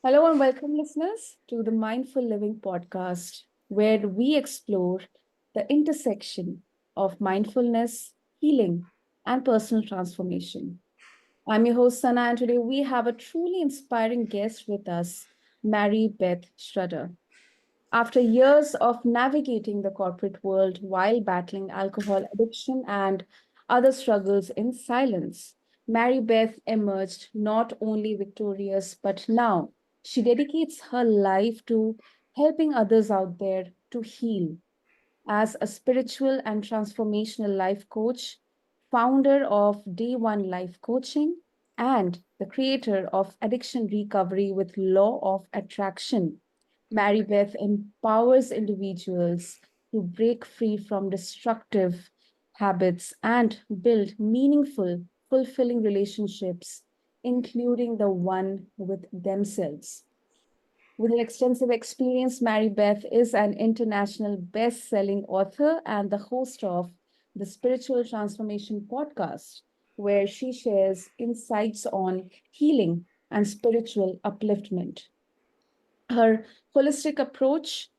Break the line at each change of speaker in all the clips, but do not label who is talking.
Hello and welcome, listeners, to the Mindful Living podcast, where we explore the intersection of mindfulness, healing, and personal transformation. I'm your host, Sana, and today we have a truly inspiring guest with us, Mary Beth Shrudder. After years of navigating the corporate world while battling alcohol addiction and other struggles in silence, Mary Beth emerged not only victorious, but now she dedicates her life to helping others out there to heal as a spiritual and transformational life coach, founder of Day One Life Coaching, and the creator of Addiction Recovery with Law of Attraction. Mary Beth empowers individuals to break free from destructive habits and build meaningful, fulfilling relationships, including the one with themselves. With her extensive experience, Mary Beth is an international best selling author and the host of the Spiritual Transformation podcast, where she shares insights on healing and spiritual upliftment. Her holistic approach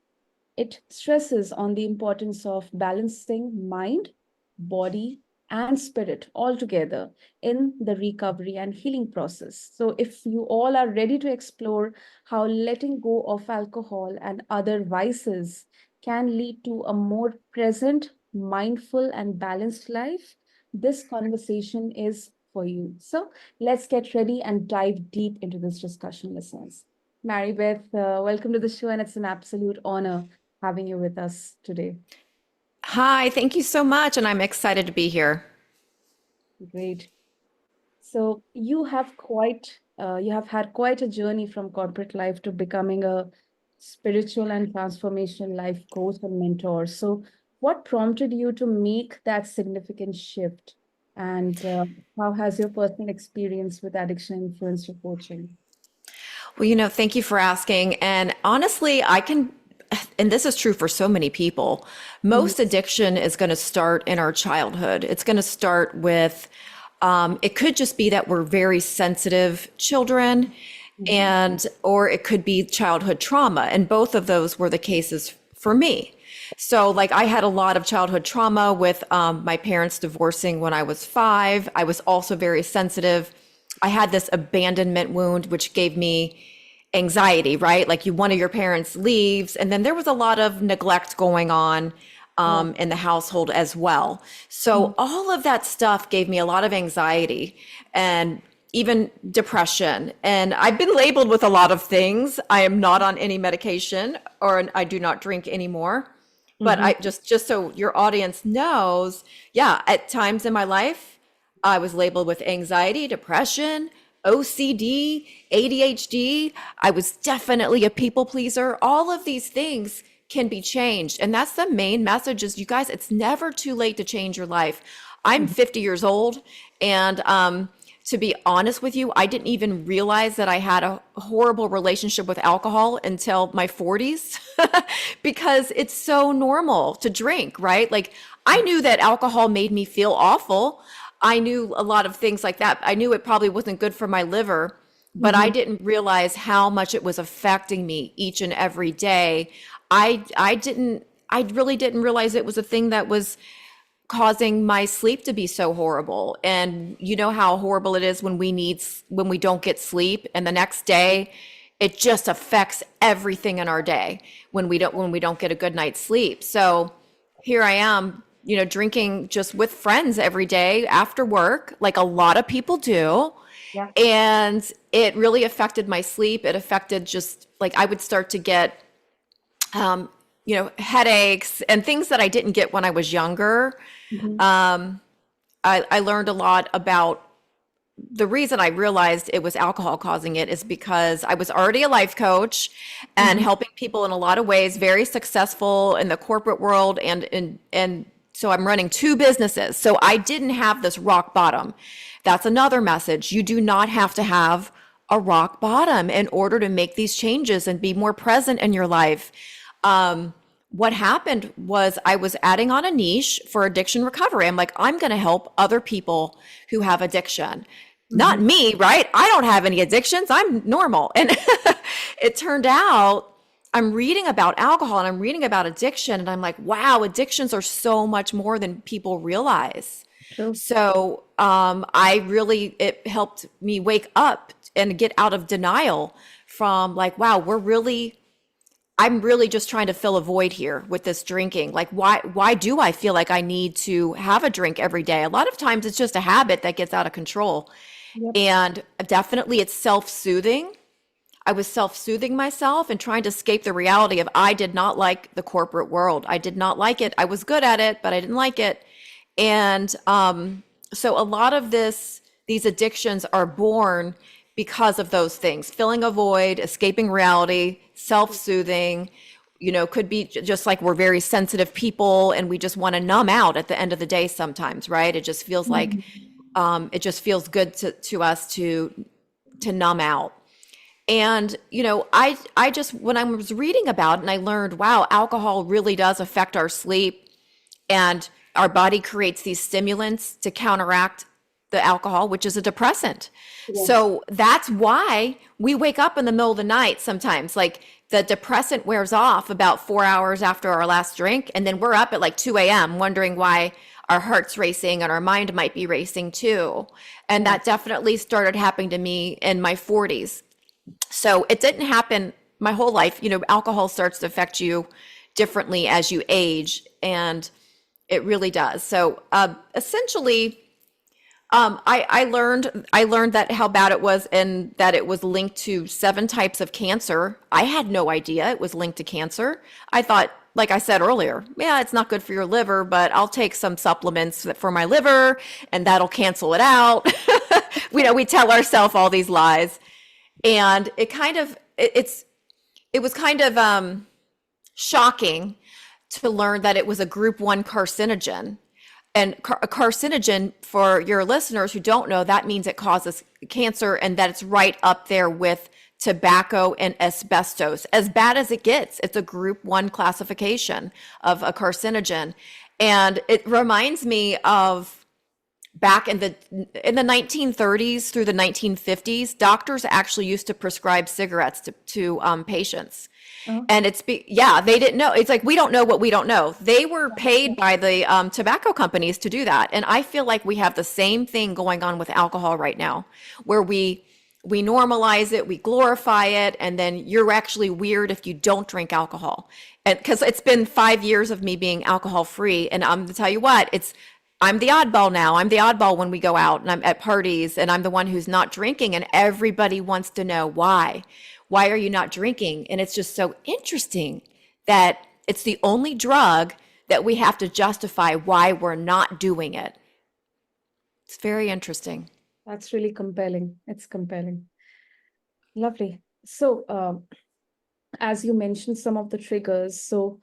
it stresses on the importance of balancing mind, body, and spirit all together in the recovery and healing process. So, if you all are ready to explore how letting go of alcohol and other vices can lead to a more present, mindful, and balanced life, this conversation is for you. So, let's get ready and dive deep into this discussion, listeners. Mary Beth, welcome to the show, and it's an absolute honor having you with us today.
Hi, thank you so much. And I'm excited to be here.
Great. So you have had quite a journey from corporate life to becoming a spiritual and transformational life coach and mentor. So, what prompted you to make that significant shift? And how has your personal experience with addiction influenced your coaching?
Well, thank you for asking. And honestly, and this is true for so many people,
Mhm.
most addiction is going to start in our childhood. It's going to start with, it could just be that we're very sensitive children,
Mhm.
or it could be childhood trauma. And both of those were the cases for me. So, like, I had a lot of childhood trauma with my parents divorcing when I was 5. I was also very sensitive. I had this abandonment wound, which gave me anxiety, right? Like, one of your parents leaves, and then there was a lot of neglect going on
Yeah.
in the household as well.
Mhm.
So all of that stuff gave me a lot of anxiety and even depression. And I've been labeled with a lot of things. I am not on any medication, or I do not drink anymore. But
Mhm.
I just so your audience knows, yeah, at times in my life, I was labeled with anxiety, depression, OCD, ADHD. I was definitely a people pleaser. All of these things can be changed. And that's the main message is you guys, it's never too late to change your life. I'm
Mhm.
50 years old, and to be honest with you, I didn't even realize that I had a horrible relationship with alcohol until my 40s because it's so normal to drink, right? Like, I knew that alcohol made me feel awful. I knew a lot of things like that. I knew it probably wasn't good for my liver, but I
Mhm.
didn't realize how much it was affecting me each and every day. I really didn't realize it was a thing that was causing my sleep to be so horrible. And you know how horrible it is when we don't get sleep, and the next day it just affects everything in our day when we don't get a good night's sleep. So here I am, drinking just with friends every day after work, like a lot of people do.
Yeah.
And it really affected my sleep. It affected, just like, I would start to get headaches and things that I didn't get when I was younger.
Mhm.
I learned a lot about the reason I realized it was alcohol causing it is because I was already a life coach and
Mhm.
helping people in a lot of ways, very successful in the corporate world, and so I'm running 2 businesses. So I didn't have this rock bottom. That's another message. You do not have to have a rock bottom in order to make these changes and be more present in your life. What happened was I was adding on a niche for addiction recovery. I'm like, I'm going to help other people who have addiction. not
Mhm.
me, right? I don't have any addictions. I'm normal. And it turned out I'm reading about alcohol and I'm reading about addiction. And I'm like, wow, addictions are so much more than people realize.
True.
So it helped me wake up and get out of denial from like, wow, I'm really just trying to fill a void here with this drinking. Like, why do I feel like I need to have a drink every day? A lot of times it's just a habit that gets out of control.
Yep.
And definitely it's self-soothing. I was self-soothing myself and trying to escape the reality of I did not like the corporate world. I did not like it. I was good at it, but I didn't like it. And so a lot of these addictions are born because of those things, filling a void, escaping reality, self-soothing, could be just like we're very sensitive people and we just want to numb out at the end of the day sometimes, right? It just feels like
Mhm.
it just feels good to us to numb out. And I just when I was reading about it and I learned, wow, alcohol really does affect our sleep and our body creates these stimulants to counteract the alcohol, which is a depressant.
Yes.
So that's why we wake up in the middle of the night sometimes. Like the depressant wears off about 4 hours after our last drink, and then we're up at like 2 a.m. wondering why our heart's racing and our mind might be racing too. And that
Yes.
definitely started happening to me in my 40s. So it didn't happen my whole life. Alcohol starts to affect you differently as you age, and it really does. So essentially, I learned that how bad it was, and that it was linked to 7 types of cancer. I had no idea it was linked to cancer. I thought, like I said earlier, yeah, it's not good for your liver, but I'll take some supplements for my liver, and that'll cancel it out. We tell ourselves all these lies, and it was kind of shocking to learn that it was a group 1 carcinogen. And a carcinogen, for your listeners who don't know, that means it causes cancer, and that it's right up there with tobacco and asbestos. As bad as it gets, it's a group 1 classification of a carcinogen. And it reminds me of back in the 1930s through the 1950s, doctors actually used to prescribe cigarettes to patients.
Oh,
And yeah, they didn't know. It's like, we don't know what we don't know. They were paid by the tobacco companies to do that. And I feel like we have the same thing going on with alcohol right now, where we normalize it, we glorify it, and then you're actually weird if you don't drink alcohol. And because it's been 5 years of me being alcohol free, and I'm to tell you what, I'm the oddball now. I'm the oddball when we go out and I'm at parties and I'm the one who's not drinking, and everybody wants to know why. Why are you not drinking? And it's just so interesting that it's the only drug that we have to justify why we're not doing it. It's very interesting.
that's really compelling. It's compelling. Lovely. So, as you mentioned, some of the triggers. So,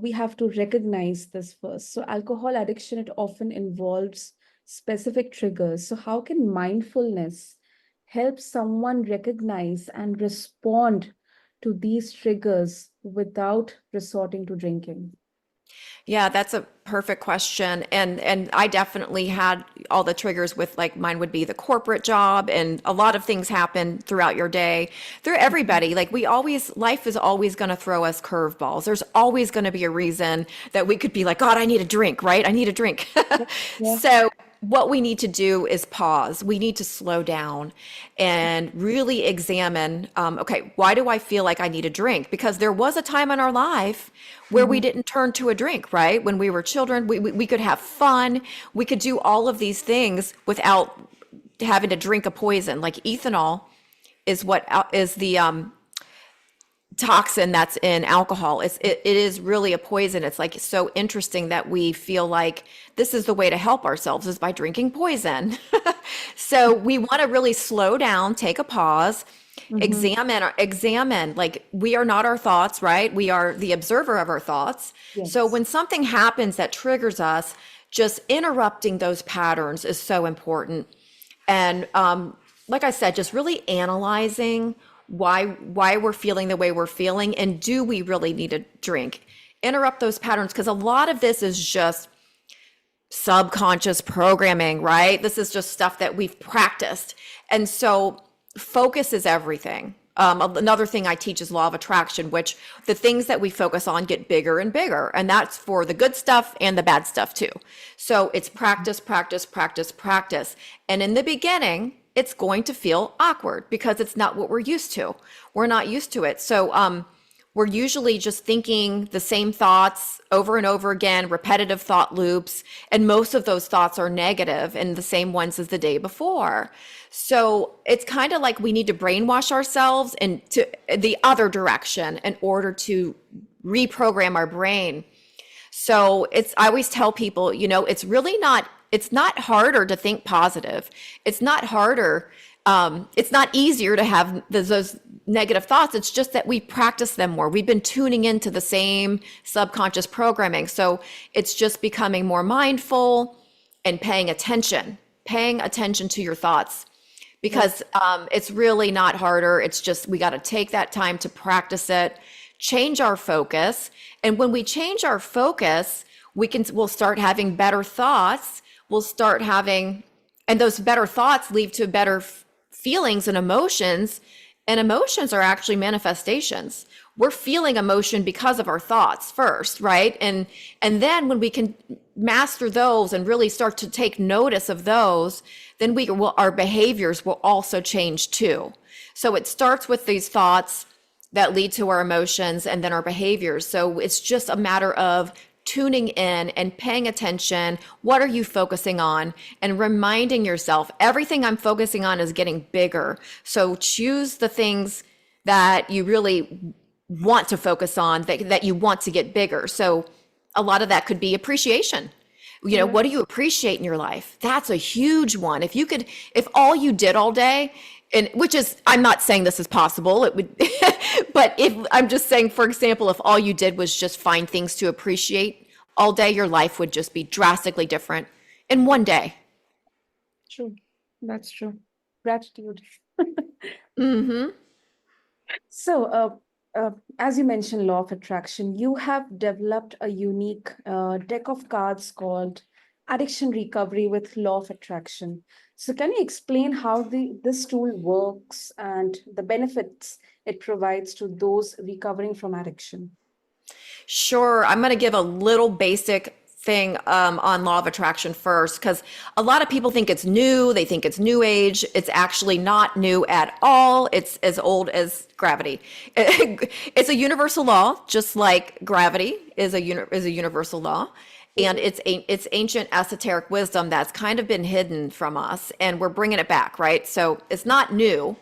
we have to recognize this first. So, alcohol addiction, it often involves specific triggers. So, how can mindfulness help someone recognize and respond to these triggers without resorting to drinking?
Yeah, that's a perfect question. And I definitely had all the triggers with, like, mine would be the corporate job, and a lot of things happen throughout your day. Through everybody, like, life is always going to throw us curveballs. There's always going to be a reason that we could be like, God, I need a drink, right? I need a drink.
Yeah. Yeah.
So what we need to do is pause. We need to slow down and really examine, okay, why do I feel like I need a drink? Because there was a time in our life where we
Mhm.
didn't turn to a drink, right? When we were children, we could have fun. We could do all of these things without having to drink a poison. Like ethanol is what is the toxin that's in alcohol. It is really a poison. It's like so interesting that we feel like this is the way to help ourselves is by drinking poison. So we want to really slow down, take a pause,
Mhm.
examine, like, we are not our thoughts, right? We are the observer of our thoughts. So
Yes.
when something happens that triggers us, just interrupting those patterns is so important. And like I said, just really analyzing why we're feeling the way we're feeling, and do we really need a drink? Interrupt those patterns, because a lot of this is just subconscious programming, right? This is just stuff that we've practiced. And so focus is everything. Another thing I teach is law of attraction, which the things that we focus on get bigger and bigger. And that's for the good stuff and the bad stuff too. So it's practice, practice, practice, practice. And in the beginning, it's going to feel awkward because it's not what we're used to. We're not used to it. So, we're usually just thinking the same thoughts over and over again, repetitive thought loops, and most of those thoughts are negative and the same ones as the day before. So it's kind of like we need to brainwash ourselves into the other direction in order to reprogram our brain. So I always tell people, it's really not, it's not harder to think positive. It's not harder. It's not easier to have those negative thoughts. It's just that we practice them more. We've been tuning into the same subconscious programming. So it's just becoming more mindful and paying attention to your thoughts because it's really not harder. It's just we got to take that time to practice it, change our focus. And when we change our focus, we'll start having better thoughts. And those better thoughts lead to better feelings and emotions are actually manifestations. We're feeling emotion because of our thoughts first, right? And then when we can master those and really start to take notice of those, then our behaviors will also change too. So it starts with these thoughts that lead to our emotions and then our behaviors. So it's just a matter of tuning in and paying attention. What are you focusing on? And reminding yourself, everything I'm focusing on is getting bigger. So choose the things that you really want to focus on, that you want to get bigger. So a lot of that could be appreciation. What do you appreciate in your life? That's a huge one. If all you did all day, and which is, I'm not saying this is possible, it would, but if I'm just saying, for example, if all you did was just find things to appreciate all day, your life would just be drastically different in one day.
True. That's true. Gratitude.
Mm-hmm.
So, as you mentioned, law of attraction, you have developed a unique deck of cards called Addiction Recovery with Law of Attraction. So, can you explain how this tool works and the benefits it provides to those recovering from addiction?
Sure. I'm going to give a little basic thing on law of attraction first, because a lot of people think it's new. They think it's new age. It's actually not new at all. It's as old as gravity. It's a universal law, just like gravity is a universal law. And it's ancient esoteric wisdom that's kind of been hidden from us, and we're bringing it back, right? So it's not new.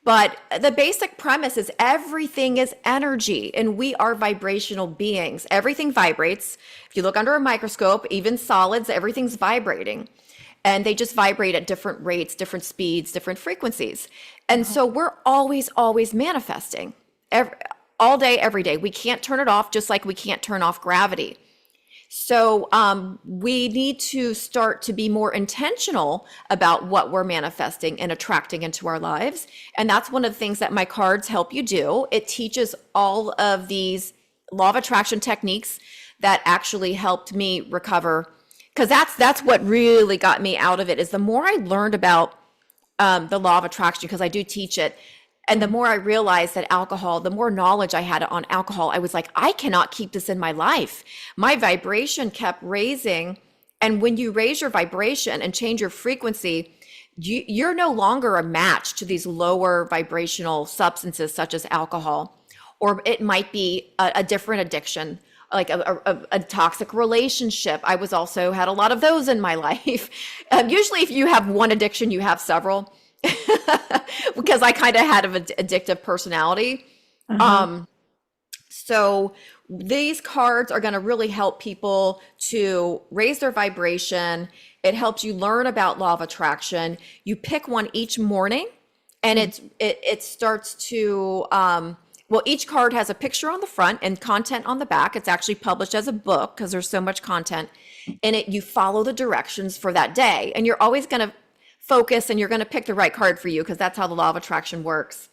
But the basic premise is everything is energy and we are vibrational beings. Everything vibrates. If you look under a microscope, even solids, everything's vibrating. And they just vibrate at different rates, different speeds, different frequencies. And so we're always, always manifesting all day, every day. We can't turn it off, just like we can't turn off gravity. So we need to start to be more intentional about what we're manifesting and attracting into our lives. And that's one of the things that my cards help you do. It teaches all of these law of attraction techniques that actually helped me recover. Because that's what really got me out of it, is the more I learned about the law of attraction, because I do teach it, and the more I realized that the more knowledge I had on alcohol, I was like, I cannot keep this in my life. My vibration kept raising. And when you raise your vibration and change your frequency, you're no longer a match to these lower vibrational substances such as alcohol. Or it might be a different addiction, like a toxic relationship. I also had a lot of those in my life. Usually if you have one addiction, you have several. Because I kind of had an addictive personality. So these cards are going to really help people to raise their vibration. It helps you learn about law of attraction. You pick one each morning, and it starts to each card has a picture on the front and content on the back. It's actually published as a book because there's so much content in it. You follow the directions for that day, and you're always going to focus, and you're going to pick the right card for you, because that's how the law of attraction works.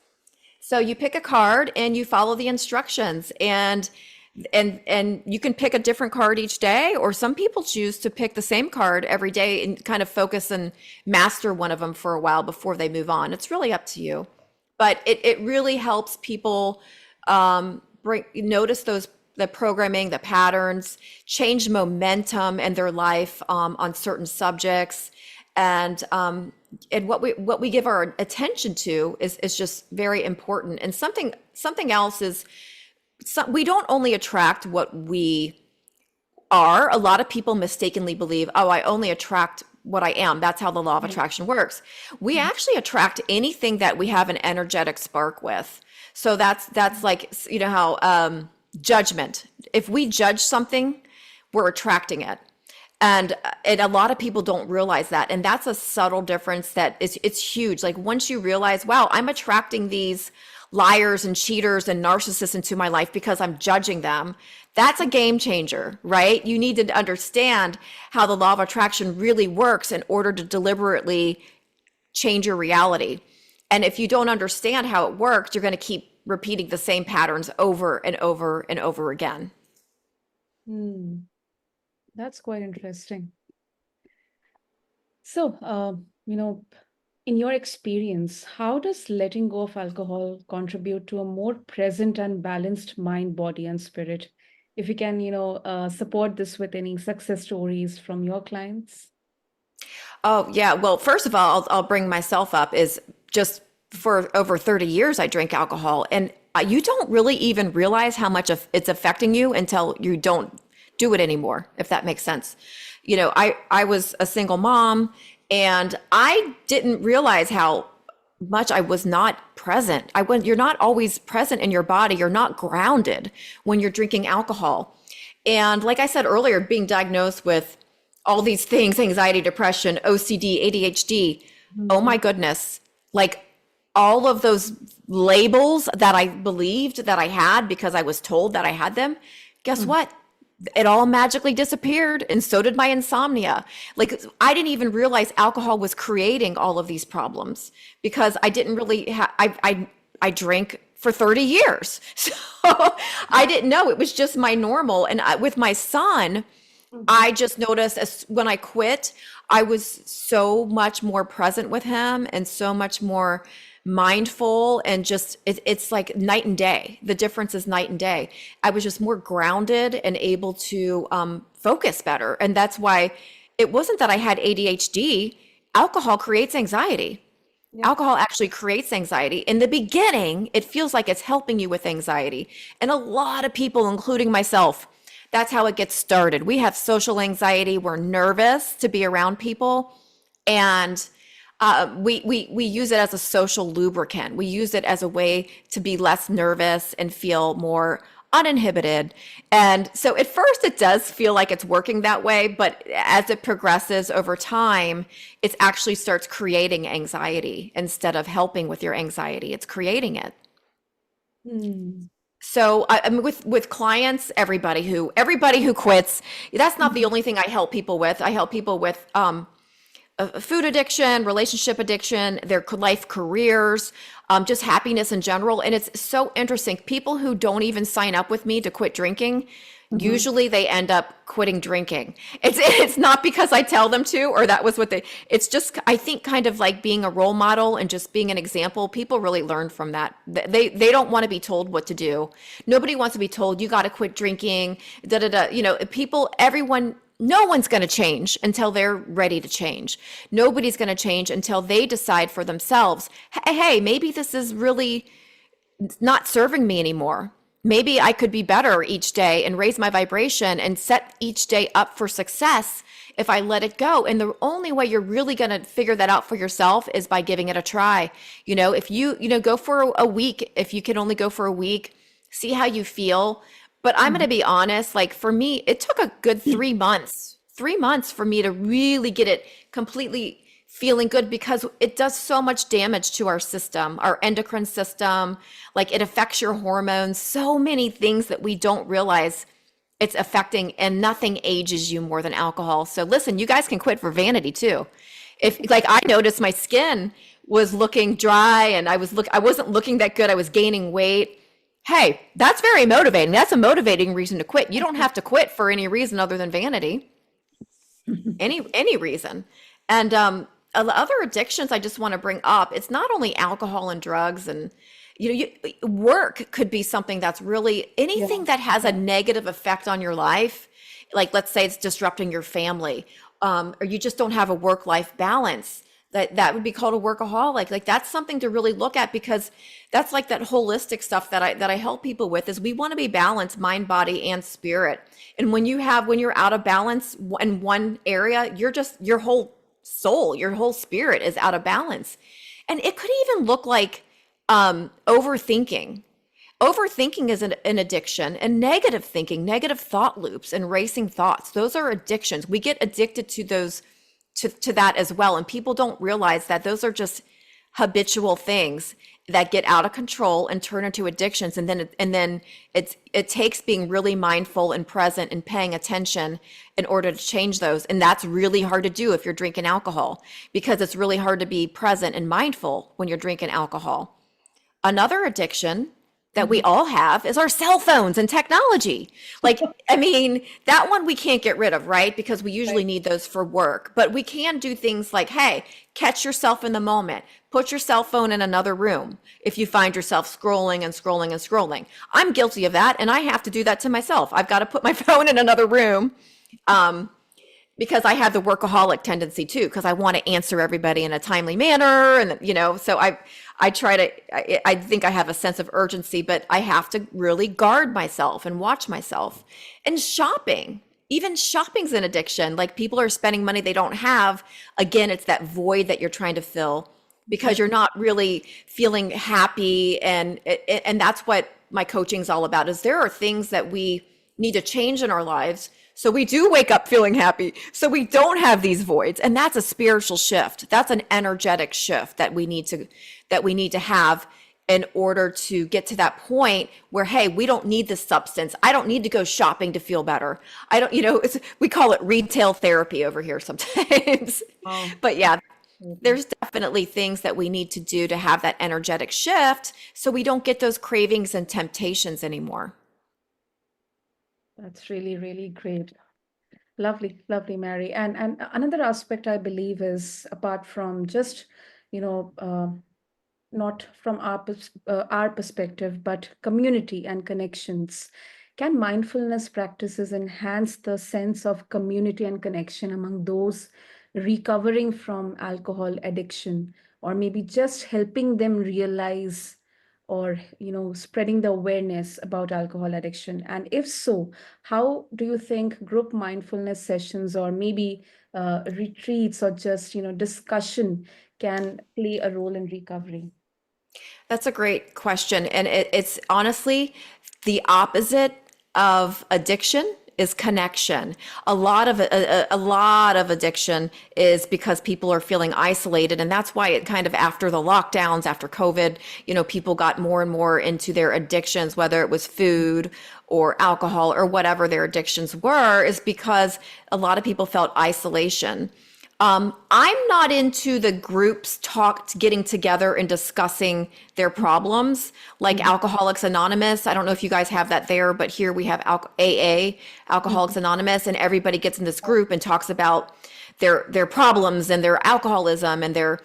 So you pick a card and you follow the instructions, and And you can pick a different card each day, or some people choose to pick the same card every day and kind of focus and master one of them for a while before they move on. It's really up to you. But it really helps people notice the programming, the patterns, change momentum in their life on certain subjects. And what we give our attention to is just very important. And something else is, we don't only attract what we are. A lot of people mistakenly believe, oh, I only attract what I am. That's how the law of attraction works. We actually attract anything that we have an energetic spark with. So that's like, you know how judgment. If we judge something, we're attracting it. And a lot of people don't realize that. And that's a subtle difference it's huge. Like once you realize, wow, I'm attracting these liars and cheaters and narcissists into my life because I'm judging them. That's a game changer, right? You need to understand how the law of attraction really works in order to deliberately change your reality. And if you don't understand how it works, you're going to keep repeating the same patterns over and over and over again.
Hmm. That's quite interesting. So, in your experience, how does letting go of alcohol contribute to a more present and balanced mind, body, and spirit? If you can, support this with any success stories from your clients.
Oh, yeah. Well, first of all, I'll bring myself up is just for over 30 years, I drank alcohol, and you don't really even realize how much it's affecting you until you don't do it anymore, if that makes sense. You know, I was a single mom, and I didn't realize how much I was not present. You're not always present in your body. You're not grounded when you're drinking alcohol. And like I said earlier, being diagnosed with all these things, anxiety, depression, OCD, ADHD. Oh my goodness. Like all of those labels that I believed that I had because I was told that I had them, guess what? It all magically disappeared, and so did my insomnia. Like I didn't even realize alcohol was creating all of these problems because I didn't really I drank for 30 years. So I didn't know, it was just my normal. And with my son, I just noticed when I quit, I was so much more present with him and so much more mindful, and just it's like night and day. The difference is night and day. I was just more grounded and able to focus better. And that's why it wasn't that I had ADHD. Alcohol creates anxiety. Alcohol actually creates anxiety. In the beginning, it feels like it's helping you with anxiety. And a lot of people, including myself, that's how it gets started. We have social anxiety. We're nervous to be around people. And we use it as a social lubricant. We use it as a way to be less nervous and feel more uninhibited. And so at first it does feel like it's working that way, but as it progresses over time, it actually starts creating anxiety instead of helping with your anxiety. It's creating it.
Hmm.
So I mean, with clients, everybody who quits, that's not the only thing I help people with. I help people with food addiction, relationship addiction, their life careers, just happiness in general. And it's so interesting. People who don't even sign up with me to quit drinking, usually they end up quitting drinking. It's not because I tell them to, or that was what it's just, I think, kind of like being a role model and just being an example. People really learn from that. They don't want to be told what to do. Nobody wants to be told, you got to quit drinking, da, da, da. You know, everyone, no one's going to change until they're ready to change. Nobody's going to change until they decide for themselves, hey, maybe this is really not serving me anymore. Maybe I could be better each day and raise my vibration and set each day up for success if I let it go. And the only way you're really going to figure that out for yourself is by giving it a try. You know, if you go for a week, if you can only go for a week, see how you feel. But I'm going to be honest, like for me, it took a good 3 months for me to really get it completely feeling good, because it does so much damage to our system, our endocrine system. Like it affects your hormones, so many things that we don't realize it's affecting, and nothing ages you more than alcohol. So listen, you guys can quit for vanity too. If like I noticed my skin was looking dry and I wasn't looking that good. I was gaining weight. Hey, that's very motivating. That's a motivating reason to quit. You don't have to quit for any reason other than vanity, any reason. And other addictions I just want to bring up, it's not only alcohol and drugs and work could be something that's really
Yeah.
anything that has a negative effect on your life. Like let's say it's disrupting your family, or you just don't have a work-life balance. That would be called a workaholic. Like that's something to really look at because that's like that holistic stuff that I help people with is we want to be balanced mind, body, and spirit. And when you're out of balance in one area, you're just your whole soul, your whole spirit is out of balance. And it could even look like overthinking. Overthinking is an addiction, and negative thinking, negative thought loops, and racing thoughts. Those are addictions. We get addicted to those, to that as well. And people don't realize that those are just habitual things that get out of control and turn into addictions. And then it takes being really mindful and present and paying attention in order to change those. And that's really hard to do if you're drinking alcohol, because it's really hard to be present and mindful when you're drinking alcohol. Another addiction that we
Mhm.
all have is our cell phones and technology. Like, I mean, that one we can't get rid of, right? Because we usually
Right.
need those for work. But we can do things like, hey, catch yourself in the moment. Put your cell phone in another room if you find yourself scrolling and scrolling and scrolling. I'm guilty of that, and I have to do that to myself. I've got to put my phone in another room. Um, because I have the workaholic tendency too, because I want to answer everybody in a timely manner, and so I try to. I think I have a sense of urgency, but I have to really guard myself and watch myself. And shopping, even shopping's an addiction. Like people are spending money they don't have. Again, it's that void that you're trying to fill because you're not really feeling happy, and that's what my coaching's all about. Is there are things that we need to change in our lives so we do wake up feeling happy. So we don't have these voids. And that's a spiritual shift. That's an energetic shift that we need to have in order to get to that point where, hey, we don't need this substance. I don't need to go shopping to feel better. I don't, we call it retail therapy over here sometimes.
Wow.
But yeah,
Absolutely.
there's definitely things that we need to do to have that energetic shift so we don't get those cravings and temptations anymore.
That's really, really great. Lovely, lovely, Mary. And another aspect I believe is apart from just, you know, not from our perspective, but community and connections. Can mindfulness practices enhance the sense of community and connection among those recovering from alcohol addiction, or maybe just helping them realize or spreading the awareness about alcohol addiction? And if so, how do you think group mindfulness sessions or maybe retreats or just discussion can play a role in recovery?
That's a great question. And it's honestly the opposite of addiction is connection. A lot of addiction is because people are feeling isolated. And that's why it kind of after the lockdowns, after COVID, people got more and more into their addictions, whether it was food or alcohol or whatever their addictions were, is because a lot of people felt isolation. I'm not into the groups getting together and discussing their problems like
Mhm.
Alcoholics Anonymous. I don't know if you guys have that there, but here we have AA, Alcoholics
Mhm.
Anonymous, and everybody gets in this group and talks about their problems and their alcoholism and their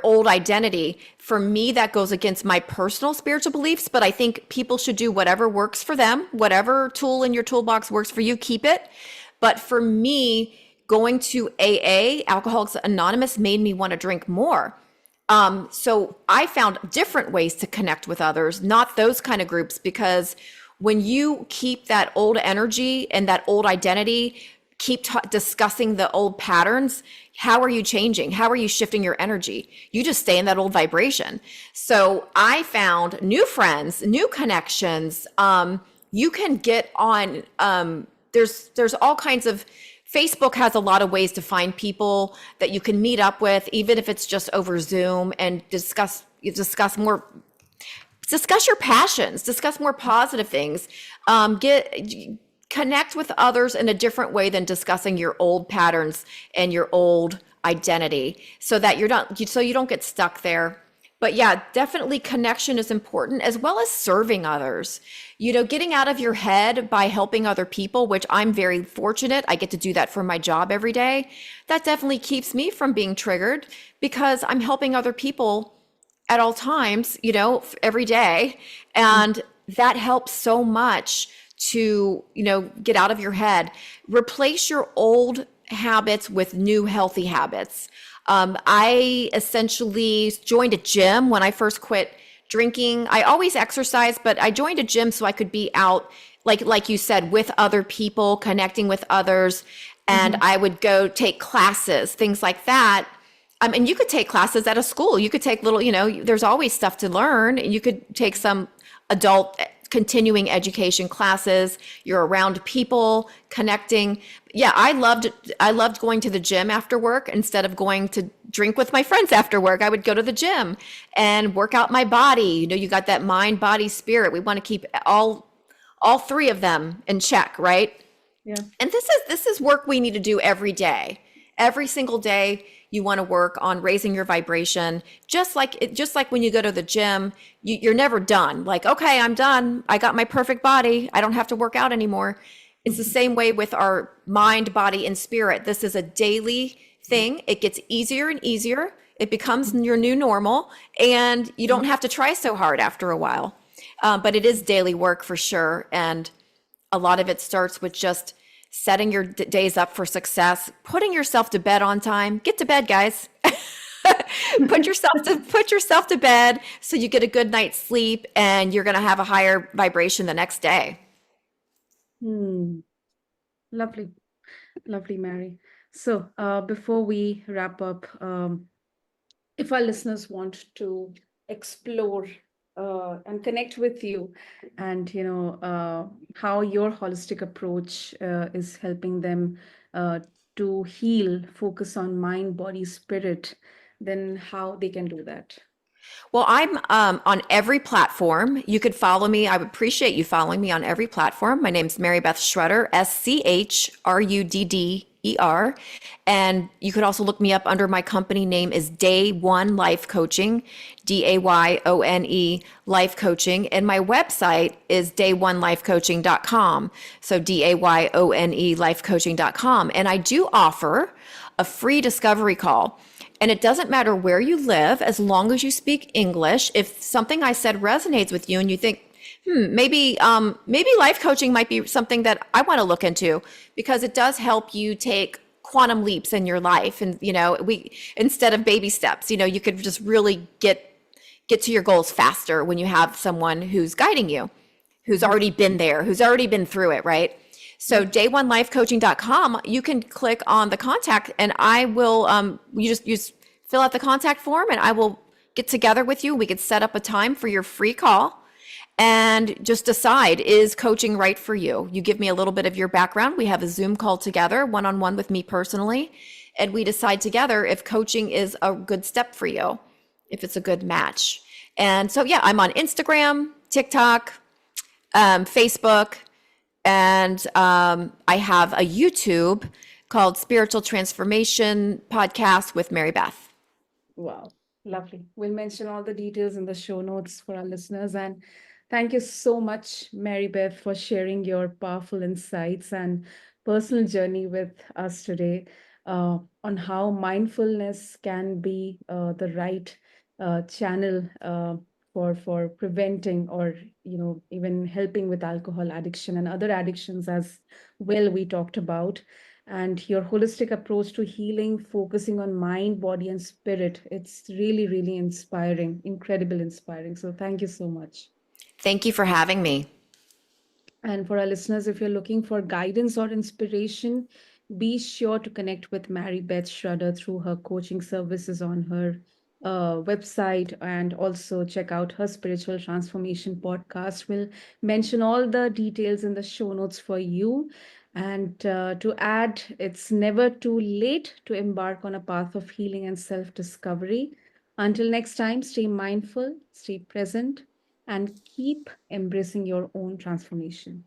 old identity. For me, that goes against my personal spiritual beliefs, but I think people should do whatever works for them. Whatever tool in your toolbox works for you, keep it. But for me, going to AA, Alcoholics Anonymous, made me want to drink more. So I found different ways to connect with others, not those kind of groups, because when you keep that old energy and that old identity, keep discussing the old patterns, how are you changing? How are you shifting your energy? You just stay in that old vibration. So I found new friends, new connections. You can get on. There's all kinds of. Facebook has a lot of ways to find people that you can meet up with, even if it's just over Zoom, and discuss your passions, discuss more positive things, get connect with others in a different way than discussing your old patterns and your old identity, so that you don't get stuck there. But yeah, definitely connection is important as well as serving others. You know, getting out of your head by helping other people, which I'm very fortunate. I get to do that for my job every day. That definitely keeps me from being triggered because I'm helping other people at all times, you know, every day. And that helps so much to, you know, get out of your head. Replace your old habits with new healthy habits. I essentially joined a gym when I first quit drinking. I always exercise, but I joined a gym so I could be out, like you said, with other people, connecting with others. And
Mm-hmm.
I would go take classes, things like that. And you could take classes at a school. You could take little, you know, there's always stuff to learn. You could take some adult continuing education classes. You're around people, connecting. Yeah, I loved going to the gym after work instead of going to drink with my friends after work. I would go to the gym and work out my body. You know, you got that mind, body, spirit. We want to keep all three of them in check, right?
Yeah.
And this is work we need to do every day. Every single day you want to work on raising your vibration. Just like when you go to the gym, you're never done. Like, okay, I'm done. I got my perfect body. I don't have to work out anymore. It's the same way with our mind, body, and spirit. This is a daily thing. It gets easier and easier. It becomes your new normal, and you don't have to try so hard after a while. But it is daily work for sure. And a lot of it starts with just setting your days up for success, putting yourself to bed on time. Get to bed, guys. Put yourself to bed so you get a good night's sleep and you're going to have a higher vibration the next day.
Hmm. Lovely. Lovely, Mary. So, before we wrap up, if our listeners want to explore and connect with you, and how your holistic approach is helping them uh, to heal, focus on mind, body, spirit, then how they can do that?
Well, I'm on every platform. You could follow me. I would appreciate you following me on every platform. My name's Mary Beth Shrudder, Schruddder. And you could also look me up under my company name is Day One Life Coaching, Dayone Life Coaching. And my website is day1lifecoaching.com. So Dayone lifecoaching.com. And I do offer a free discovery call. And it doesn't matter where you live, as long as you speak English. If something I said resonates with you and you think, maybe life coaching might be something that I want to look into because it does help you take quantum leaps in your life. And, you know, we, instead of baby steps, you know, you could just really get to your goals faster when you have someone who's guiding you, who's
Mhm.
already been there, who's already been through it, right? So
Yep.
day1lifecoaching.com, you can click on the contact and I will, you just fill out the contact form and I will get together with you. We could set up a time for your free call and just decide, is coaching right for you? You give me a little bit of your background. We have a Zoom call together, one-on-one with me personally, and we decide together if coaching is a good step for you, if it's a good match. And so, yeah, I'm on Instagram, TikTok, Facebook, and I have a YouTube called Spiritual Transformation Podcast with Mary Beth.
Wow, lovely. We'll mention all the details in the show notes for our listeners. And thank you so much, Mary Beth, for sharing your powerful insights and personal journey with us today on how mindfulness can be the right channel for preventing or even helping with alcohol addiction and other addictions as well we talked about, and your holistic approach to healing, focusing on mind, body, and spirit. It's really, really inspiring, incredible inspiring. So thank you so much.
Thank you for having me.
And for our listeners, if you're looking for guidance or inspiration, be sure to connect with Mary Beth Shrudder through her coaching services on her website, and also check out her spiritual transformation podcast. We'll mention all the details in the show notes for you. And to add, it's never too late to embark on a path of healing and self discovery. Until next time, stay mindful, stay present, and keep embracing your own transformation.